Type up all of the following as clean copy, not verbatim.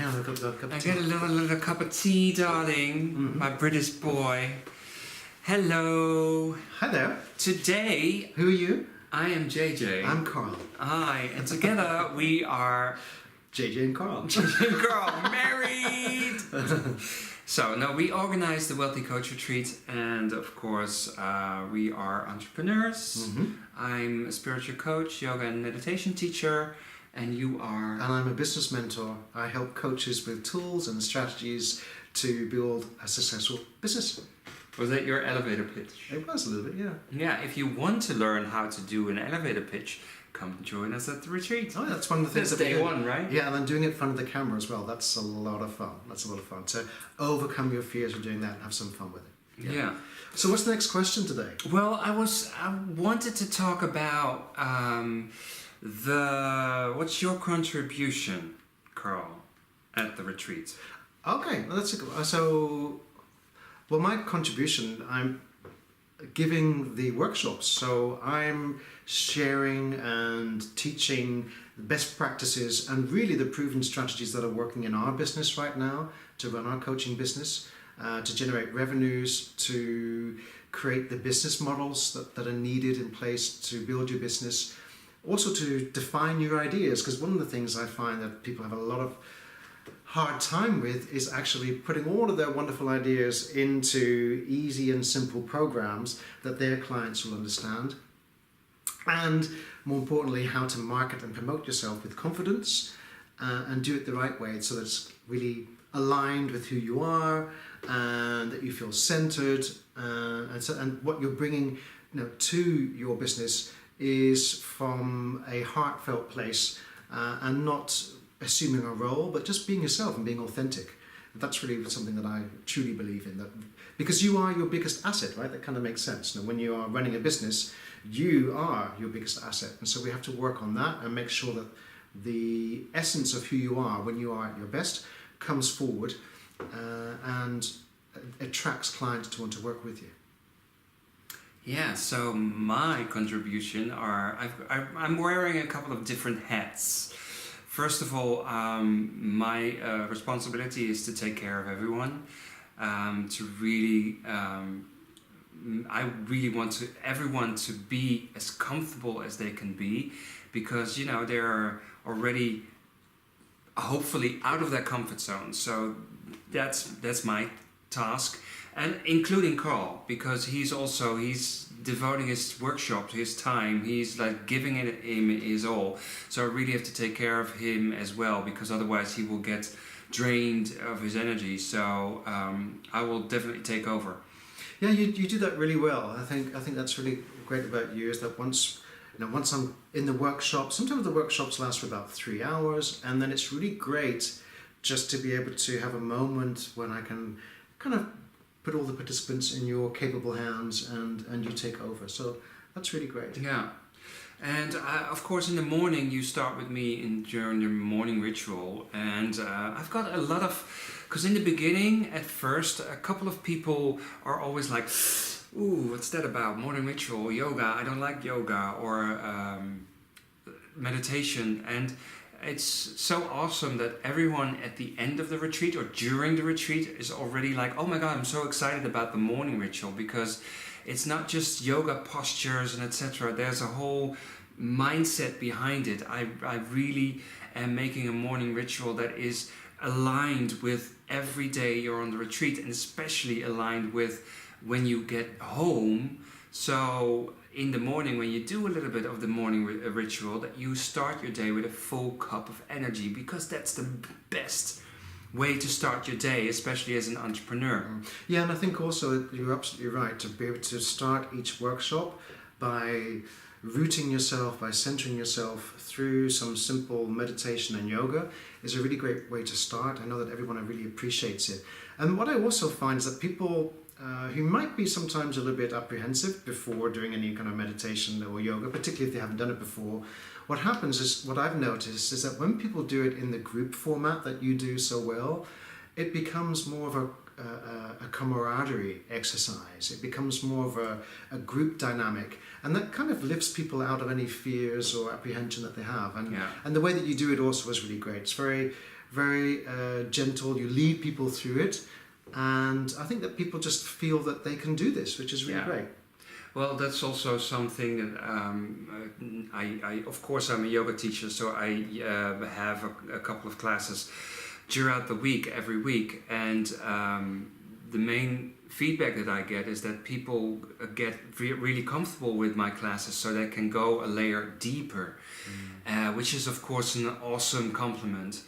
hang on, I've got a cup I of tea. get a little cup of tea, darling. My British boy. Hello. Hi there. Today, Who are you? I am JJ. I'm Carl. Hi, and together we are JJ and Carl. JJ and Carl married. So, no, we organize the Wealthy Coach Retreat, and of course, we are entrepreneurs. I'm a spiritual coach, yoga and meditation teacher, and you are... And I'm a business mentor. I help coaches with tools and strategies to build a successful business. Was that your elevator pitch? It was a little bit, yeah. Yeah, if you want to learn how to do an elevator pitch, come join us at the retreat. Oh, that's one of the things That's that we day do. one, right? Yeah, and then doing it in front of the camera as well. That's a lot of fun. That's a lot of fun. To overcome your fears of doing that and have some fun with it. Yeah. So what's the next question today? Well, I wanted to talk about what's your contribution, Carl, at the retreat? Okay, well, that's a good. Well, my contribution, I'm giving the workshops. So I'm sharing and teaching the best practices and really the proven strategies that are working in our business right now to run our coaching business, to generate revenues, to create the business models that are needed in place to build your business, also to define your ideas. Because one of the things I find that people have a lot of hard time with is actually putting all of their wonderful ideas into easy and simple programs that their clients will understand. And more importantly, how to market and promote yourself with confidence and do it the right way so that it's really aligned with who you are and that you feel centered and what you're bringing to your business is from a heartfelt place and not assuming a role, but just being yourself and being authentic. That's really something that I truly believe in, that because you are your biggest asset, right? That kind of makes sense. Now, when you are running a business, you are your biggest asset, and so we have to work on that and make sure that the essence of who you are when you are at your best comes forward and attracts clients to want to work with you. Yeah, so my contribution I'm wearing a couple of different hats. First of all, my responsibility is to take care of everyone. I really want everyone to be as comfortable as they can be, because they're already hopefully out of their comfort zone. So that's my task, and including Carl, because he's devoting his workshop, his time, he's like giving him his all. So I really have to take care of him as well, because otherwise he will get drained of his energy. So I will definitely take over. Yeah, you do that really well. I think that's really great about you, is that once I'm in the workshop, sometimes the workshops last for about 3 hours, and then it's really great just to be able to have a moment when I can kind of put all the participants in your capable hands and you take over. So that's really great. Yeah. And of course in the morning you start with me during the morning ritual, and I've got a lot of, because in the beginning at first a couple of people are always like, ooh, what's that about? Morning ritual, yoga, I don't like yoga, or meditation. And it's so awesome that everyone at the end of the retreat or during the retreat is already like, oh my God, I'm so excited about the morning ritual, because it's not just yoga postures and etc. There's a whole mindset behind it. I really am making a morning ritual that is aligned with every day you're on the retreat, and especially aligned with when you get home. So in the morning, when you do a little bit of the morning ritual, that you start your day with a full cup of energy, because that's the best way to start your day, especially as an entrepreneur. Yeah, and I think also you're absolutely right to be able to start each workshop by rooting yourself, by centering yourself through some simple meditation and yoga is a really great way to start. I know that everyone really appreciates it. And what I also find is that people who might be sometimes a little bit apprehensive before doing any kind of meditation or yoga, particularly if they haven't done it before, what happens is, what I've noticed is that when people do it in the group format that you do so well, it becomes more of a camaraderie exercise. It becomes more of a group dynamic, and that kind of lifts people out of any fears or apprehension that they have. And the way that you do it also is really great. It's very, very gentle. You lead people through it, and I think that people just feel that they can do this, which is really great. Well, that's also something that I of course I'm a yoga teacher, so I have a couple of classes throughout the week, every week, and the main feedback that I get is that people get really comfortable with my classes, so they can go a layer deeper, which is of course an awesome compliment.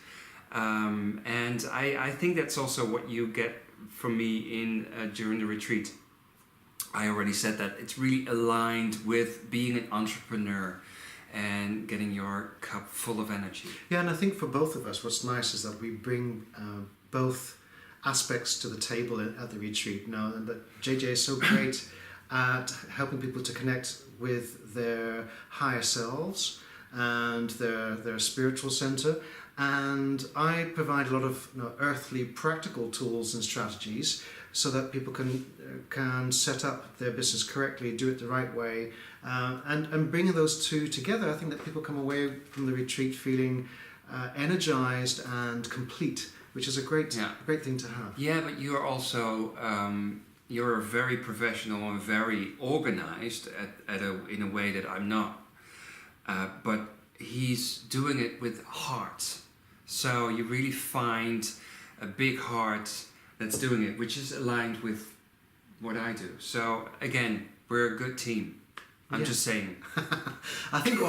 And I think that's also what you get from me in during the retreat. I already said that it's really aligned with being an entrepreneur and getting your cup full of energy. Yeah, and I think for both of us, what's nice is that we bring both aspects to the table at the retreat. And that JJ is so great at helping people to connect with their higher selves and their spiritual center. And I provide a lot of earthly practical tools and strategies so that people can set up their business correctly, do it the right way, and bringing those two together, I think that people come away from the retreat feeling energized and complete, which is a great thing to have. Yeah, but you are also you're very professional and very organized in a way that I'm not. But he's doing it with heart. So you really find a big heart that's doing it, which is aligned with what I do. So again, we're a good team. I'm just saying. I think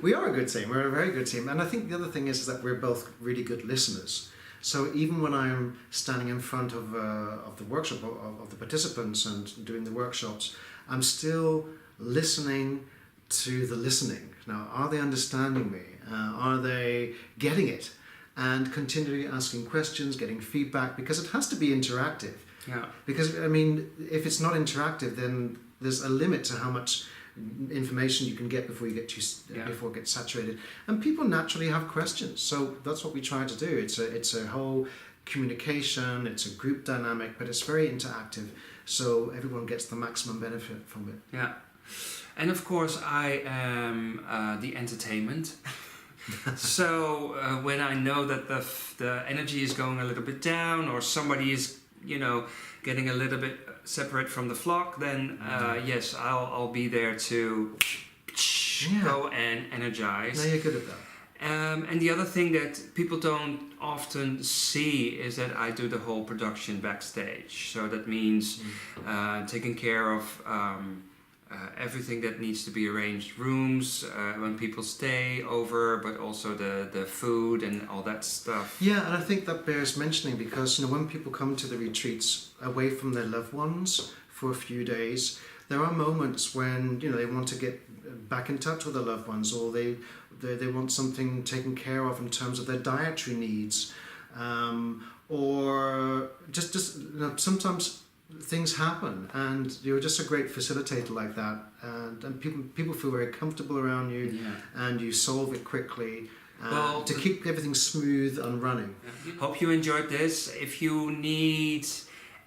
we are a good team. We're a very good team. And I think the other thing is that we're both really good listeners. So even when I'm standing in front of the workshop, of the participants and doing the workshops, I'm still listening to the listening. Now, are they understanding me? Are they getting it? And continually asking questions, getting feedback, because it has to be interactive. Yeah. Because, I mean, if it's not interactive, then there's a limit to how much information you can get before it gets saturated. And people naturally have questions. So that's what we try to do. It's a whole communication, it's a group dynamic, but it's very interactive. So everyone gets the maximum benefit from it. Yeah. And of course, I am the entertainment. So when I know that the energy is going a little bit down, or somebody is, getting a little bit separate from the flock, then yes, I'll be there to go and energize. Now you're good at that. And the other thing that people don't often see is that I do the whole production backstage. So that means taking care of everything that needs to be arranged, rooms when people stay over, but also the food and all that stuff. Yeah, and I think that bears mentioning because when people come to the retreats away from their loved ones for a few days, there are moments when they want to get back in touch with their loved ones, or they want something taken care of in terms of their dietary needs, or just sometimes things happen, and you're just a great facilitator like that, and people feel very comfortable around you, and you solve it quickly to keep everything smooth and running. Hope you enjoyed this. If you need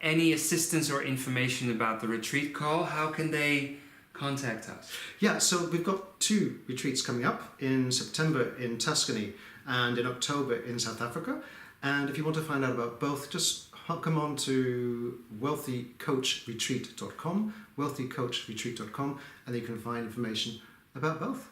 any assistance or information about the retreat call, how can they contact us? Yeah, so we've got 2 retreats coming up in September in Tuscany and in October in South Africa, and if you want to find out about both, just come on to wealthycoachretreat.com, wealthycoachretreat.com, and you can find information about both.